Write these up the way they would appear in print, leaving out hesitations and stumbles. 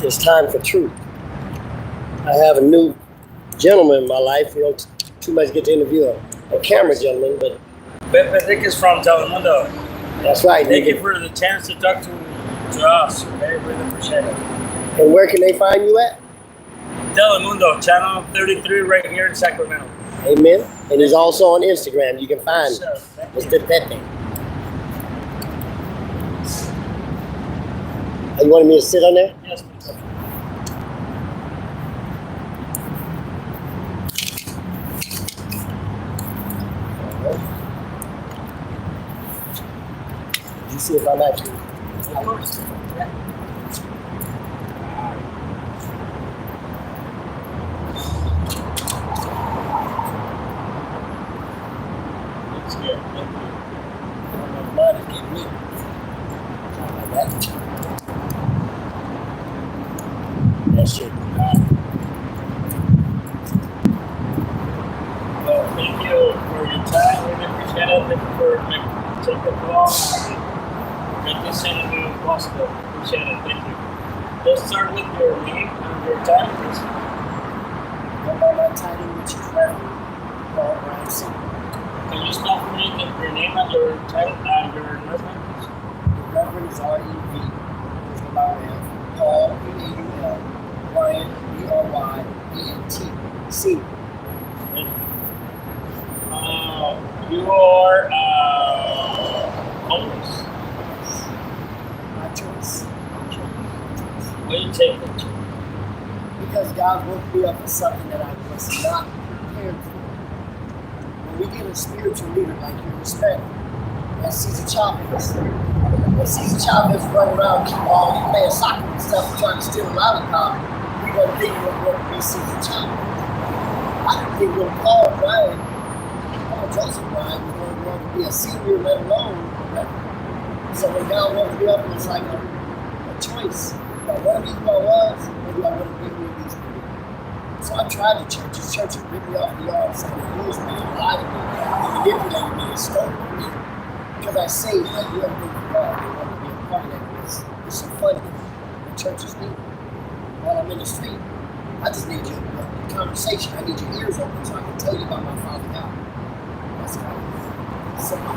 It's time for truth. I have a new gentleman in my life. You don't too much get to interview a camera gentleman, but Pepe is from Telemundo. that's right. Thank you for the chance to talk to us. Okay, really appreciate it. And where can they find you at? Telemundo, channel 33 right here in Sacramento. Amen. And he's also on Instagram. You can find Mr. Pepe. You wanted me to sit on there? Yes, please. You see if I like you. Of course. Yeah. That's good. Thank you. Mine is getting me. Like that. That's it. Well, thank you for your time. Really appreciate it. Thank you for taking the call and make this interview possible. Appreciate it. Thank you. Let's start with your name and your title, please. Go by my title, which is Reverend Paul Ramsey. Can you spell for me your name and your title and your last name, please? The Reverend is R-E-V. There's no R-F. Paul, P-A-U-L. Bryant, B-R-Y-A-N-T. C. Thank you. You are homeless. My choice. Why you take it? Because God woke me up for something that I was not prepared for. When we get a spiritual leader like you respect, that Caesar Chavez, running around playing soccer and stuff and trying to steal a lollipop, we don't think we're going to be Caesar Chavez. I didn't think we're Paul Joseph Bryan was going to be a senior, let alone a reverend. So when God woke me up, it was like a choice. Do I want to be who I was, or do I want to be who He needs me to be? So I tried the churches. Churches ripped me off the yard, saying they used me, and lied to me, and manipulated me, and stole from me. Because I say that you have been for God, they want to be a part of that. It's so funny. The churches need me. While I'm in the street, I just need your conversation. I need your ears open so I can tell you about my Father God. That's kind of simple.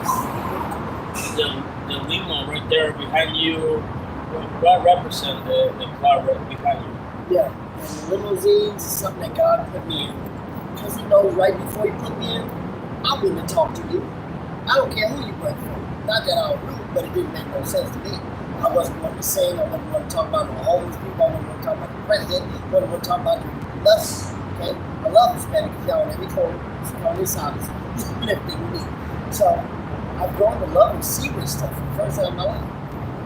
The limo right there behind you, what represents the car right behind you? Yeah, and the limousines is something that God put me in. Because He knows right before He put me in, I'm willing to talk to you. I don't care who you work for. Not that I was rude, but it didn't make no sense to me. I wasn't going to sing, I wasn't going to talk about the homeless people, I wasn't going to talk about the president, I wasn't going to talk about the lust, okay? I love Hispanic because y'all let me go on this side of everything we need. So I've grown to love and see this stuff for the first time in my life.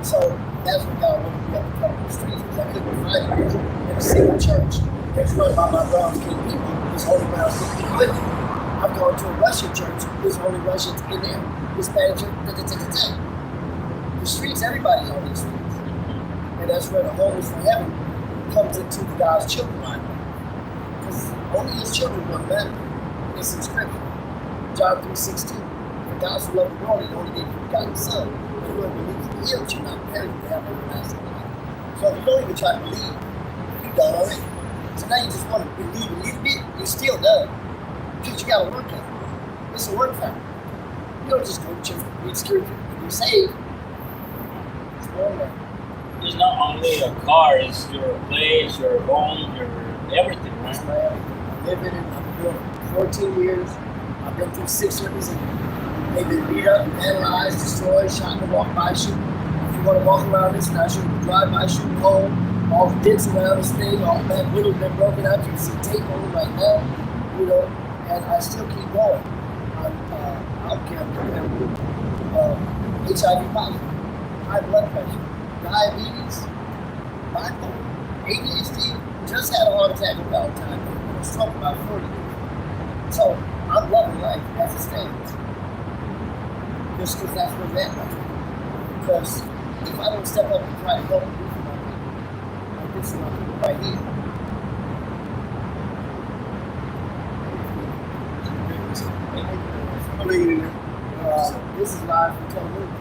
So that's what God wanted me up to come on the streets, because I couldn't find it in a single church that's run by my brown skin people, this holy brown skin people with me. I've gone to a Russian church, there's only Russians in there, Hispanic church, The streets, everybody's on these streets. And that's where the homeless from heaven comes into the God's children line. Because only His children will matter. It's in Scripture. John 3:16. For God so loved the world, He only gave His begotten Son. But whoever believes in Him shall not perish but have everlasting life. So if you don't even try to believe, you're done already. So now you just want to believe a little bit, you're still done. Because you got to work at it. It's a work factor. You don't just go to church, read Scripture, and you're saved. It's not only a car, it's your place, your home, your everything, right? It's my everything. I've lived in it, I've been doing it for 14 years. I've been through 6 services and they've been beat up, vandalized, destroyed, shot in the walk by shooting. If you want to walk around this, now shoot drive by shooting home, all the dents around this thing, all the back windows been broken out, you can see tape on it right now, and I still keep going. I don't care if HIV positive. High blood pressure, diabetes, bipolar, ADHD, just had a heart attack about time, a stroke about 40 years. So I'm loving life as it stands. Just because that's where it's at right now. Because if I don't step up and try to help people, like this is my people right here. This is live from Telemundo.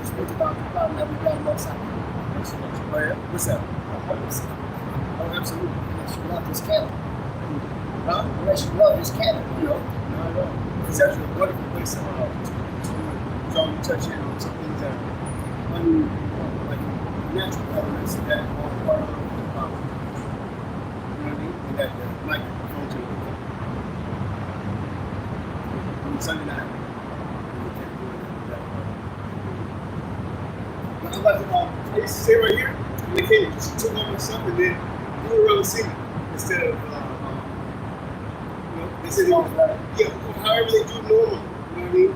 Speak about the problem that we got in Los Angeles. you so much. Oh, yeah? What's up? Oh, absolutely. Unless you love this cabin. Huh? Unless you love this cabin. No, not at all. It's actually a wonderful place to touch in on some things that are like natural elements that are part of you know what I mean? And that might go to on Sunday night. But I'm about to, I used to stay right here in the cave, just took all my stuff and then go around the city instead of, they said, yeah, however they do normal, you know what I mean?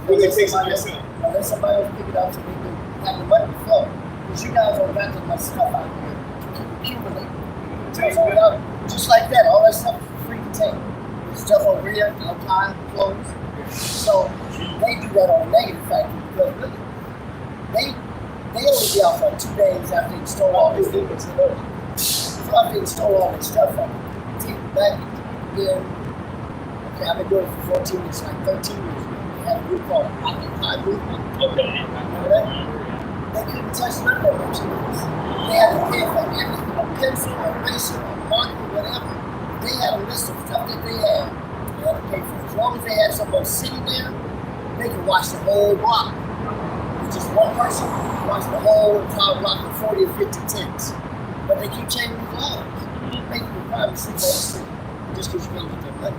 When they take somebody else out. Unless somebody else pick it up so they can have the money to flow. Because you guys don't got that much stuff out here to keep accumulating. Just like that, all that stuff is free to take. There's stuff over here, outside, clothes. So they do that on a negative factor because really, they only be out for 2 days after they stole all this thing. So after they stole all this stuff from them, take it back again. Okay, I've been doing it for 14 years, like 13 years ago. They had a group called Occupy Movement. Okay. Remember that? They couldn't touch none of their merchandise. They had to pay for everything, a pencil, a eraser, a marker, whatever. They had a list of stuff that they had. They had to pay for it. As long as they had someone sitting there, they could watch the whole block. With just one person, watch the whole entire block with 40 or 50 tents. But they keep changing the laws. Making you probably sleep on the street just because you can't get their money.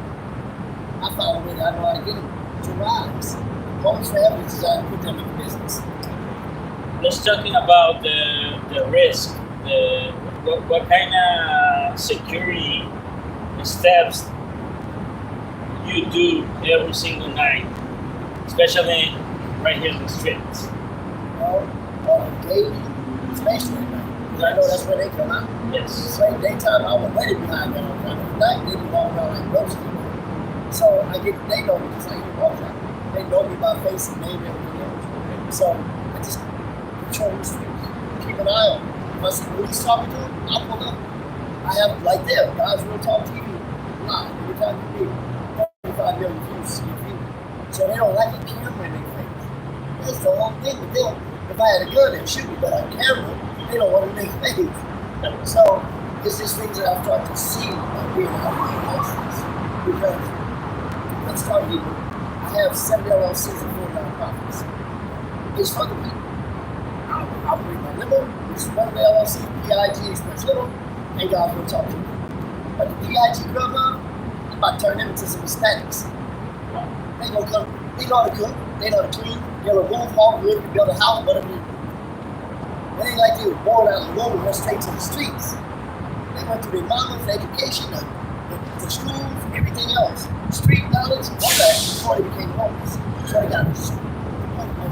I found a way that I know how to get them to rise. Homes for Heaven is designed to put them in business. Let's talking about the risk. What kind of security steps you do every single night, especially right here in the streets? Well, on a daily, especially at night. Because I know that's where they come out. Yes. So daytime, I was waiting behind them all the time. At night, they be walking around like roaches. So they know me just like you walk out. They know me by face and name and everything else. So I just patrol the streets, keep an eye on them. If I see police talking to them, I'll pull up. I have, like there, guys will talk TV live every time you meet 35 million views, see views. So they don't like a camera in their face. That's the whole thing with them. If I had a gun, they'd shoot me, but on camera, they don't want it in their face. So it's just things that I've started to see by being out in the streets. Because let's start here. I have 7 LLCs and 4 nonprofits. It's for the people. I operate my limo, which is one of the LLC, P.I.G. Express Limo, and guys will talk to me. But the P.I.G. Grub Hub, I'm about to turn them into some Hispanics. They gonna come, they know how to cook, they know how to clean, they'll remove all good, build a house, whatever they do. It ain't like they were born out of the road and went straight to the streets. They went through their mama's education, the schools, everything else. Street knowledge, all that before they became homeless. So they got a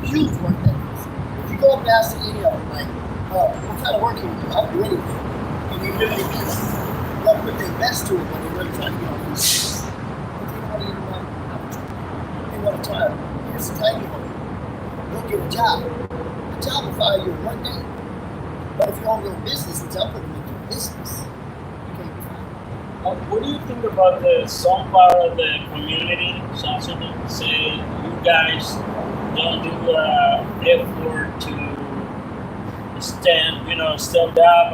huge work ethic. If you go up and ask any of them, like, what kind of work can you do? I'll do anything. And they really do that. They'll put their best to it when they're really trying to get on these streets. But they don't want to even have an opportunity. They want to try, here's a tiny home. Go get a job. The job will fire you in 1 day. But if you own your own business, which I'm putting into business, you can't be fired. What do you think about some part of the community, some say you guys don't do effort to stand up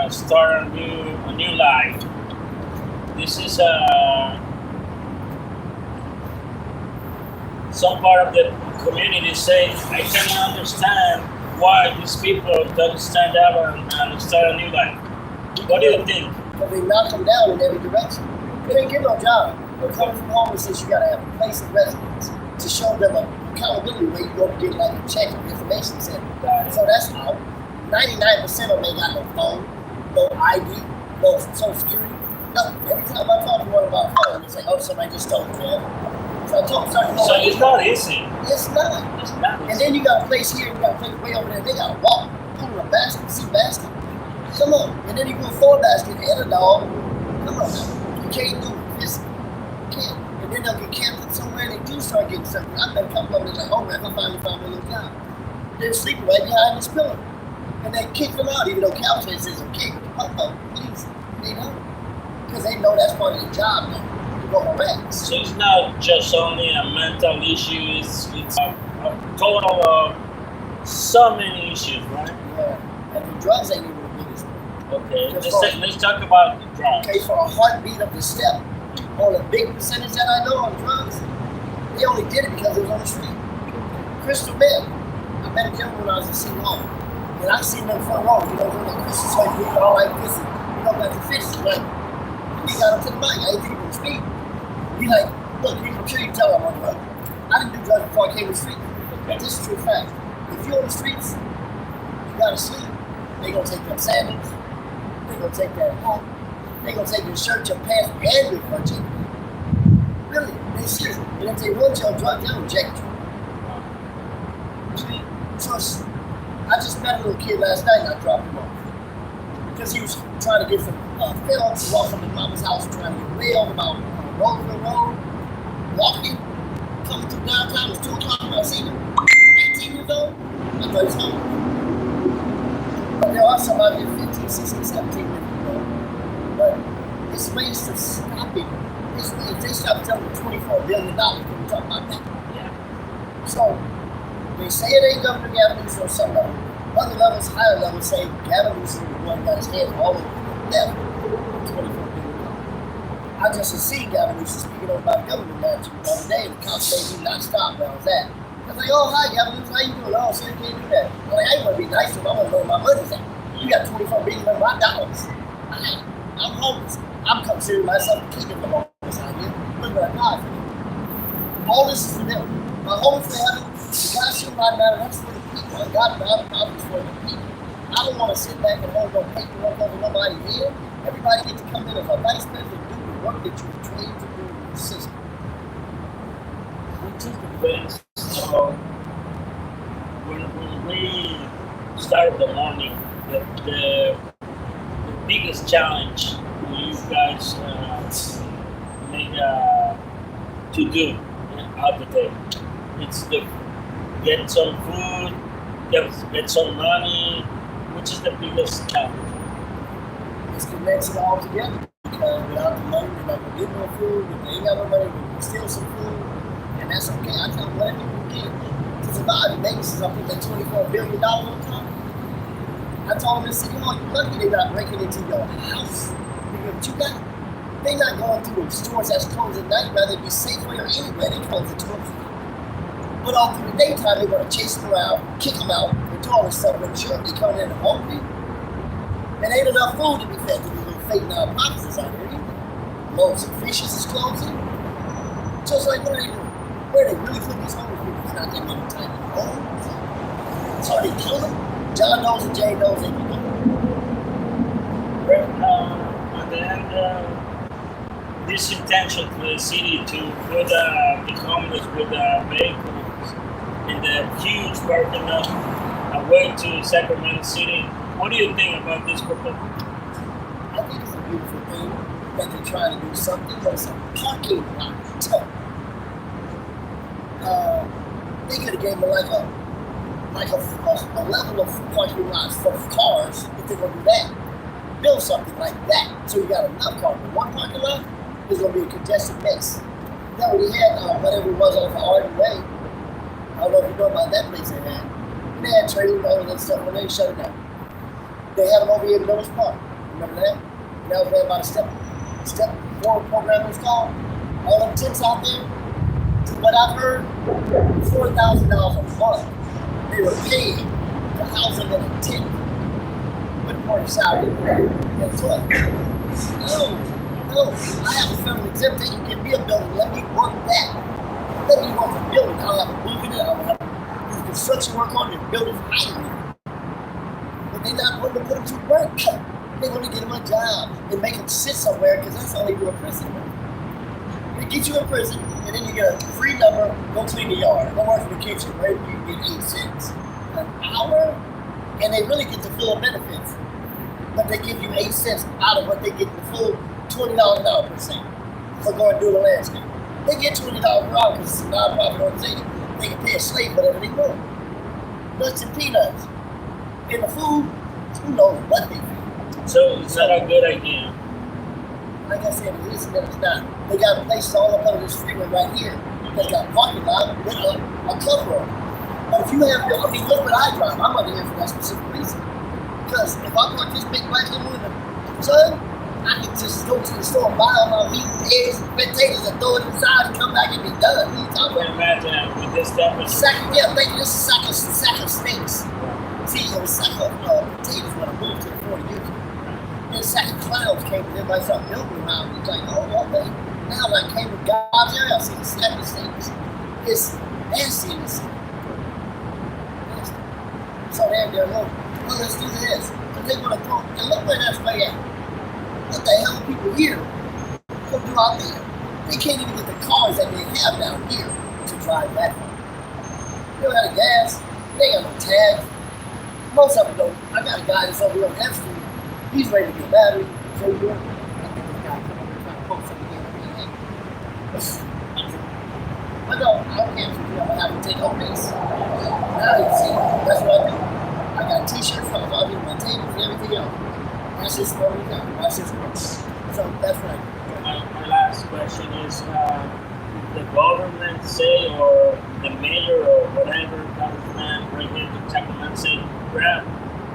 and start a new life? This is some part of the community say, I cannot understand why these people don't stand up and start a new life. What do you think? But they knock them down in every direction. They ain't get no job. But coming from homelessness, you gotta have a place of residence to show them a accountability where you go to get like a check or information center. So that's how 99% of them ain't got no phone, no ID, no social security, nothing. Every time I talk to one about phone, they say, oh, somebody just stole it, man. So I told them, so it's not easy. It's not. It's not easy. And then you got a place here, you got a place way over there, they gotta walk, pull a basket, see basket. Come on. And then you go 4 basket and a dog. Come on now. You can't do it. You can't. And then they'll get camped somewhere and they do start getting something. I've met a couple of them that's like, oh man, I finally found my little job. They're sleeping right behind this pillar. And they kick them out, even though Caltrans says okay, please. They don't. Because they know that's part of their job now. To go harass. So it's not just only a mental issue, it's a total of so many issues, right? Yeah. drugs ain't even the biggest one. Okay, let's talk about the drugs. Okay, for a heartbeat of the step, on a big percentage that I know on drugs, they only did it because it was on the street. Crystal meth. I met a gentleman when I was in City Hall, and I seen them front row. You know, when the Christians like we all like this, you know, like the fish, like he got up to the mic. I ain't think he was speak. He like, look, I'm sure you can tell I'm on drugs. I didn't do drugs before I came to the street. But this is true fact. If you're on the streets, you gotta sleep. They gonna take them sandals. They gonna take that hat. They gonna take your shirt, your pants, and your budget. Really, they serious. And if they want your drug, they'll reject you. So I just met a little kid last night and I dropped him off. Because he was trying to get some film to walk from his mama's house, trying to get way over about Roosevelt Road, walking, coming through downtown. It was 2 o'clock when I seen him. 18 years old. I thought he was home. But there are some out here 15, 16, 17 years old. But it's ways to stop it. If they stop telling them $24 billion, we can talk about that. Yeah. So they say it ain't Governor Gavin Newsom or some level. Other levels, higher levels say Gavin Newsom is the one got his hands all over the devil. $24 billion. I just see Gavin Newsom speaking over my government manager the other day, and the cops made me not stop where I was at. I was like, oh, hi, Gavin Newsom, how you doing? Oh, so you can't do that. I'm like, I ain't want to be nice to him. I want to know where my money's at. You got $24 billion of my dollars. I'm homeless. I'm considering myself the king of the homeless out here. Look what I got for them. All this is for them. My homeless for heaven, the God should not matter. That's for the people. And God is for the people. I don't want to sit back and hold no paperwork over nobody's head. Everybody gets to come in as a vice president and do the work that you're trained to do in the system. Which is the best. So when we started the morning, the biggest challenge you guys made to do out the day, it's the get some food, get some money. Which is the biggest challenge? It's connects it all together. Because without the money, we're not gonna get no food. If they ain't got no money, we can steal some food, and that's okay. I tell them whatever you can get to survive. And maybe since I put that $24 billion on top, I told them in City Hall, you're lucky they're not breaking into your house. Because you got, they're not going through the stores that's closed at night, rather be Safeway or anywhere they close at 12. But all through the daytime, they're going to chase them around, kick them out, and do all this stuff. But sure, they come in hungry. And ain't enough food to be fed to these little fake nonprofits out here either. Loaves and fishes is closing. So it's like, what are they doing? Where are they really putting these homeless people? It's not getting any time at home. So they kill them. John knows and Jay knows they can do it. And then this intention to the city to put the homeless with vehicles in the huge parking lot away to Sacramento City. What do you think about this proposal? I think it's a beautiful thing that they're trying to do something, but it's a parking lot. They could have gave them like a level of parking lots for cars if they're gonna do that. Build something like that so you got enough cars. But one parking lot is gonna be a congested mess. Now we had whatever it was over Arden Way. I don't know if you know about that place they had. They had training and all that stuff when they shut it down. They had them over here in Miller's Park. Remember that? And that was ran by the Step Forward program was called. All them tents out there, to what I've heard, $4,000 a month. They were paid to house them in a tent. With more salary. Guess what? No. I have a federal exempt. They can give me a building. Let me work that. Let me work a building. I don't have to move it in. I don't have to do construction work on it. Buildings hiding. But they're not going to put them to work. They're going to get them a job and make them sit somewhere because that's all they do in prison. They get you in prison and then you get a free number, go clean the yard, go work in the kitchen, where you get 8 cents an hour, and they really get the full benefits. But they give you 8 cents out of what they get the full $20 an hour per se for going to do the landscape. They get $20 per hour because it's a non-profit organization. They can pay a slave whatever they want. Nuts and peanuts. And the food, who knows what they feed. So it's not a good idea. Like I said, it is and it's not. They got places all up under this freeway right here. They got parking lot with a cover on it. But if you have, look what I drive. I'm under here for that specific reason. Because if I park this big black limo in the sun, I can just go to the store and buy all my meat, eggs, and potatoes, and throw it inside and come back and be done. What are you talking I can about? imagine with this type of Thank you. This is sack of steaks. See, it was sack of potatoes when I moved to the 40 unit. And a sack of clowns came and everybody started milking around me. It's like, oh, okay. Now when I came to God's area, I see the sack of steaks. It's nasty in the city. Nasty. So they're well, let's do this. Because they want to go, and look where that's way at. What the hell are people here go do out there? They can't even get the cars that they have down here to drive that far. They don't have gas. They ain't got no tags. Most of them don't. I got a guy that's over here on F Street. He's ready to get battery. So good. I think this guy come over here trying to post something again. But no, I don't care if you ever have to take home base. Now you see, that's what I do. I got t-shirts from all my tables and everything else. That's just what we got. That's just what. So that's right. My last question is, the government say, or the mayor, or whatever government right here in Sacramento say, "Brad,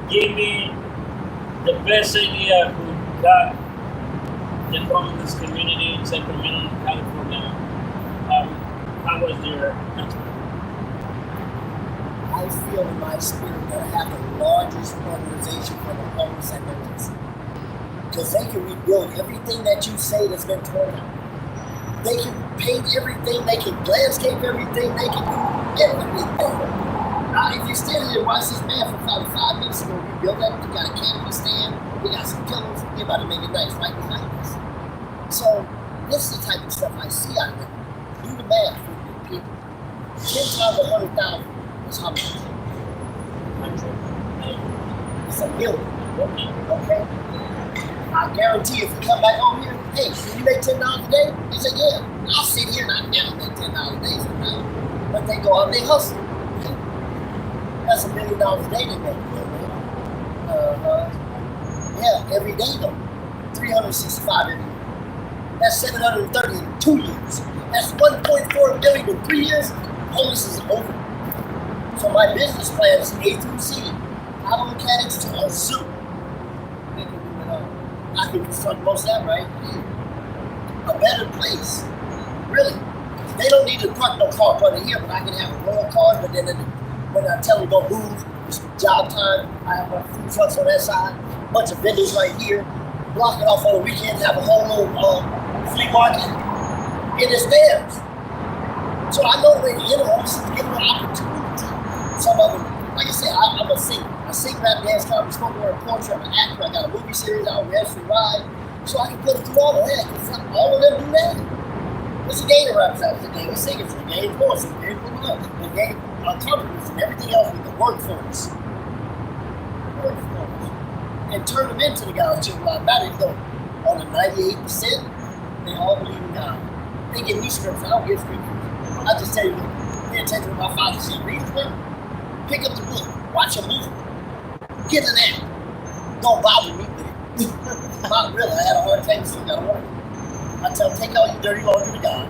give me the best idea who got the homeless community in Sacramento, California." How was your answer? I feel in my spirit that I have the largest organization for the homeless and homeless. Because they can rebuild everything that you say that's been torn down. They can paint everything, they can landscape everything, they can do everything. If you stand here and watch this man for probably 5 minutes ago rebuild that, he got a canopy stand, he got some pillows, he about to make it nice right behind us. So this is the type of stuff I see out there. Do the math for the people. 10 times 100,000 is how much? It's a million. Okay? I guarantee if you come back home here, hey, can you make $10 a day? He said, yeah. I'll sit here and I never make $10 a day sometimes. But they go out and they hustle. Okay? That's $1 million a day they make. Yeah, every day though. 365 every year. That's 730 in 2 years. That's 1.4 billion in 3 years. Homeless is over. So my business plan is A through Z. Auto mechanics to a zoo. I can construct most of that right here. A better place. Really. They don't need to park no car up under here, but I can have a royal car, but then when I tell them to go move, it's job time, I have my food trucks on that side, a bunch of vendors right here, block it off on the weekend, have a whole little flea market, and it's theirs. So I know the way to enter homeless is to give them an opportunity. Some of them, like I said, I'm a singer. I sing, rap, dance, comedy, spoken word, poetry. I'm an actor. I got a movie series out, REV, so I can put them through all of that. Because all of them do that. What's the game of rappers out? It's the game of singers, the game of poets, the game of the game of companies, and everything else with the workforce. And turn them into the guys who are better. Though on the 98%, they all believe in God. They give me scripts. I don't give scripts. I just tell you, pay attention to my father said, read the book, pick up the book, watch a movie, get an app. Don't bother me with it. Not really. I had a hard attack, still got to work. I tell him, take all your dirty laundry to God,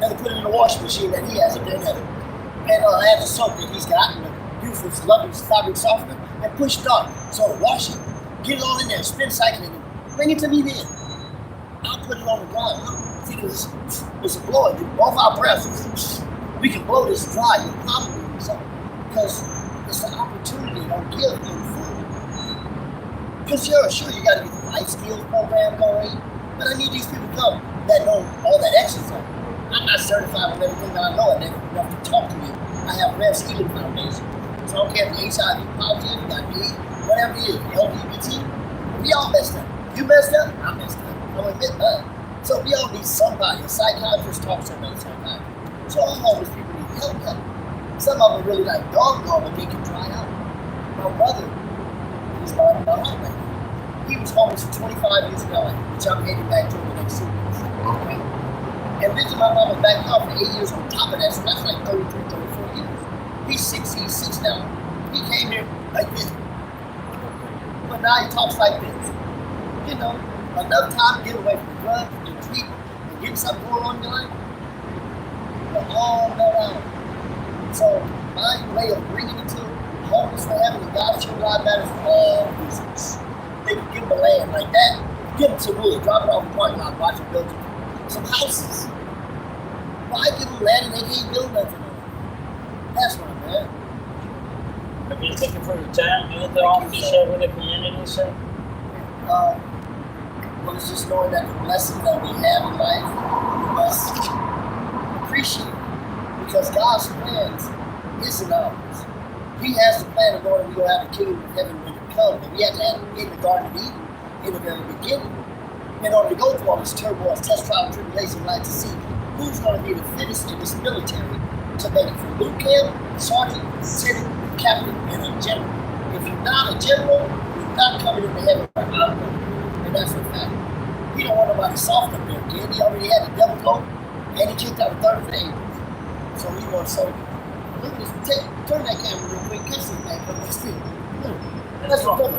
then put it in the washing machine that he has up there in heaven. And I have the soap that he's got, and the beautiful, lovely fabric softener, and push it on. So wash it, get it all in there, spin cycle it, and bring it to me then. I'll put it on the ground. See, there's a blower. Both our breaths, we can blow this dry. You'll probably do something. Because it's an opportunity. Don't give them food. Because sure, you got to get the life skills program going. But I need these people to come that know all that extra stuff. I'm not certified with everything that I know, and they're enough to talk to you. I have REV Healing Foundation. So I don't care if you're HIV positive, you got AIDS, whatever it is, LGBT, we all messed up. You messed up, I messed up. I'm gonna admit that. So we all need somebody. A psychiatrist talks to somebody, psychiatrist. So all homeless people need help. Some of them really like dog, but they can dry out. My brother, he's on my heart right now. He was homeless for 25 years in LA, which I'm heading back to in the next 2 weeks. Okay? And visiting my mama back home for 8 years on top of that, so that's like 33, 34 years. He's 6 now. He came here like this. But now he talks like this. You know, enough time to get away from drugs and treatment and getting something going on in your life. But all that out. So my way of bringing it to homeless for heaven and God's children life matters for all reasons. They can give them a land like that, give them some wood, drop it off the parking lot, watch them build some houses. Why give them land and they can't build nothing on it? That's what I'm at. Again, thank you for your time. Anything else to share with the community, sir? Well, it's just knowing that the blessings that we have in life, we must appreciate it. Because God's plans isn't ours. He has the plan of going and we're going to have a kingdom of heaven when it comes. And we had to have it in the Garden of Eden in the very beginning. In order to go through all this turmoil, test, trial, and tribulation, like to see who's going to be the fittest in this military to make it from boot camp, sergeant, lieutenant, captain, and a general. If you're not a general, you're not coming into heaven right now. And that's a fact. He don't want nobody soft up there, kid. He already had the devil go, and he kicked out a third of the angels. So he wants so. Look at this. Turn that camera real quick. Catch this man from the street. Let's go.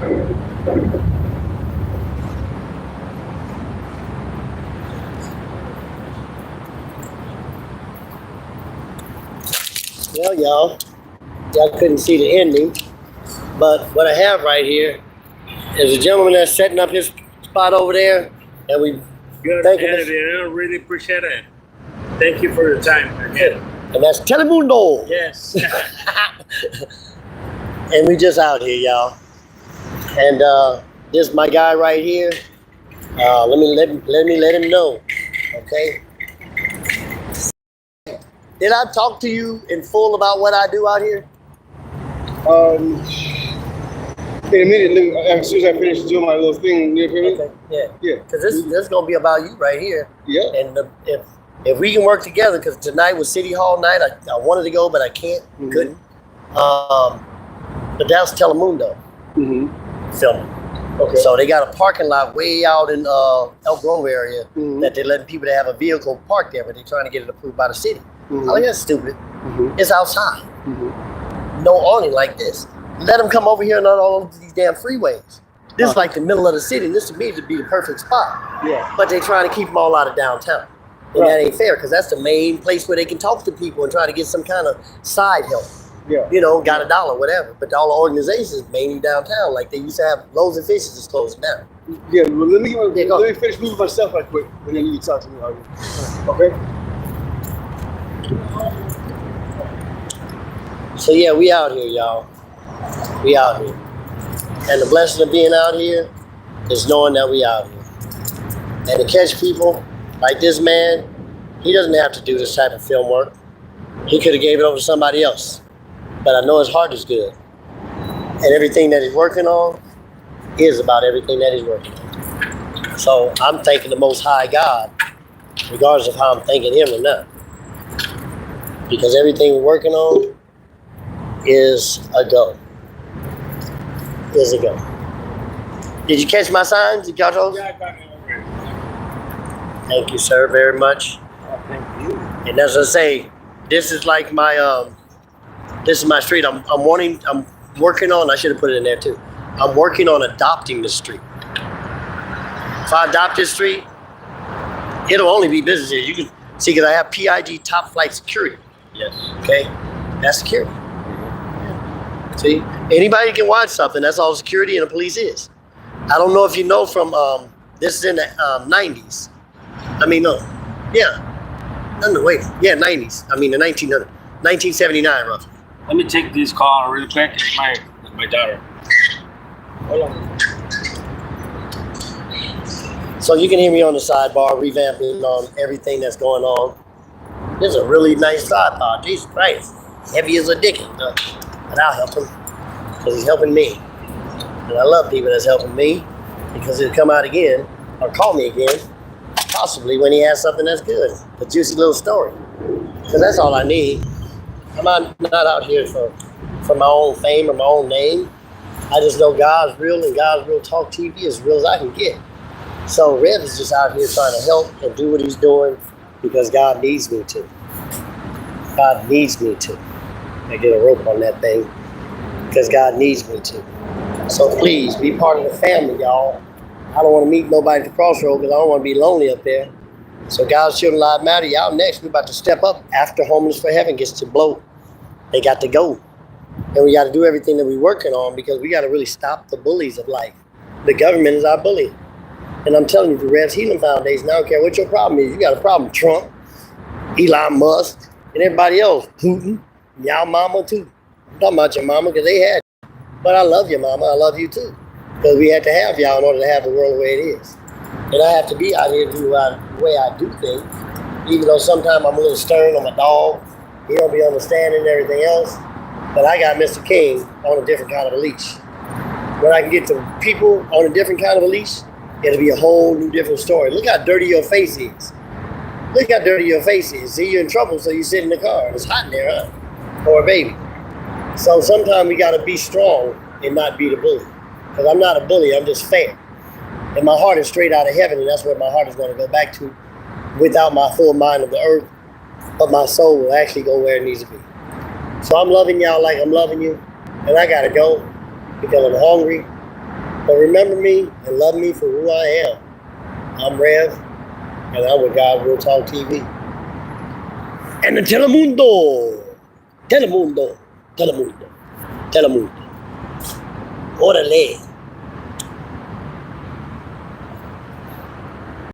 Well, y'all couldn't see the ending, but what I have right here is a gentleman that's setting up his spot over there, and we Good. thank you. I really appreciate it. Thank you for your time again. And that's Telemundo. Yes. And we just out here, y'all. And this is my guy right here. Let me let him know. Okay. Did I talk to you in full about what I do out here? In a minute, as soon as I finish doing my little thing, you feel me? Okay. Yeah. Yeah. Because this is gonna be about you right here. Yeah. And if we can work together, because tonight was City Hall night, I wanted to go, but I can't, couldn't. But that's Telemundo filming. Okay. So they got a parking lot way out in Elk Grove area that they're letting people that have a vehicle park there, but they're trying to get it approved by the city. I think that's stupid. It's outside. No awning like this. Let them come over here and not all over these damn freeways. This is like the middle of the city. This to me would be the perfect spot. Yeah. But they're trying to keep them all out of downtown. And that ain't fair, because that's the main place where they can talk to people and try to get some kind of side help. Yeah. You know, got $1, whatever. But all the organizations mainly downtown, like they used to have Loaves and Fishes is closing down. Yeah, well, let me go. finish moving myself right quick, and then you can talk to me. Okay? So yeah, we out here, y'all. We out here. And the blessing of being out here is knowing that we out here. And to catch people like this man, he doesn't have to do this type of film work. He could have gave it over to somebody else. But I know his heart is good. And everything that he's working on is about everything that he's working on. So I'm thanking the Most High God, regardless of how I'm thanking him or not. Because everything we're working on is a go. Is a go. Did you catch my signs? Did y'all those? Yeah, I got it already. Thank you, sir, very much. Thank you. And as I say, this is like my this is my street. I'm working on, I should have put it in there too. I'm working on adopting the street. If I adopt this street, it'll only be business here. You can see, because I have P.I.G top flight security. Yes. Okay? That's security. See? Anybody can watch something. That's all security and the police is. I don't know if you know from, this is in the 90s. I mean, no. Yeah. No, wait. Yeah, 90s. I mean, the 1979, roughly. Let me take this call really quick. It's my daughter. Hold on. So you can hear me on the sidebar, revamping on everything that's going on. This is a really nice tripod. Jesus Christ. Heavy as a dick. But I'll help him, because he's helping me. And I love people that's helping me, because he'll come out again, or call me again, possibly when he has something that's good, a juicy little story. Because that's all I need. I'm not out here for my own fame or my own name. I just know God's real, and God's Real Talk TV is as real as I can get. So Rev is just out here trying to help and do what he's doing because God needs me to. God needs me to. I get a rope on that thing because God needs me to. So please be part of the family, y'all. I don't want to meet nobody at the crossroad because I don't want to be lonely up there. So God's Children Live Matter, y'all next. We're about to step up after Homeless for Heaven gets to blow. They got to go. And we got to do everything that we're working on because we got to really stop the bullies of life. The government is our bully. And I'm telling you, the Rev's Healing Foundation, I don't care what your problem is. You got a problem with Trump, Elon Musk, and everybody else. Putin, y'all mama too. I'm talking about your mama because they had you. But I love your mama. I love you too. Because we had to have y'all in order to have the world the way it is. And I have to be out here to do the way I do things. Even though sometimes I'm a little stern on my dog. He don't be understanding and everything else. But I got Mr. King on a different kind of a leash. When I can get the people on a different kind of a leash, it'll be a whole new different story. Look how dirty your face is. Look how dirty your face is. See, you're in trouble, so you sit in the car. It's hot in there, huh? Or a baby. So sometimes we got to be strong and not be the bully. Because I'm not a bully, I'm just fair. And my heart is straight out of heaven, and that's where my heart is going to go back to without my full mind of the earth. But my soul will actually go where it needs to be. So I'm loving y'all like I'm loving you. And I got to go because I'm hungry. But remember me and love me for who I am. I'm Rev, and I'm with God Real Talk TV. And the Telemundo. Telemundo. Telemundo. Telemundo. Orale.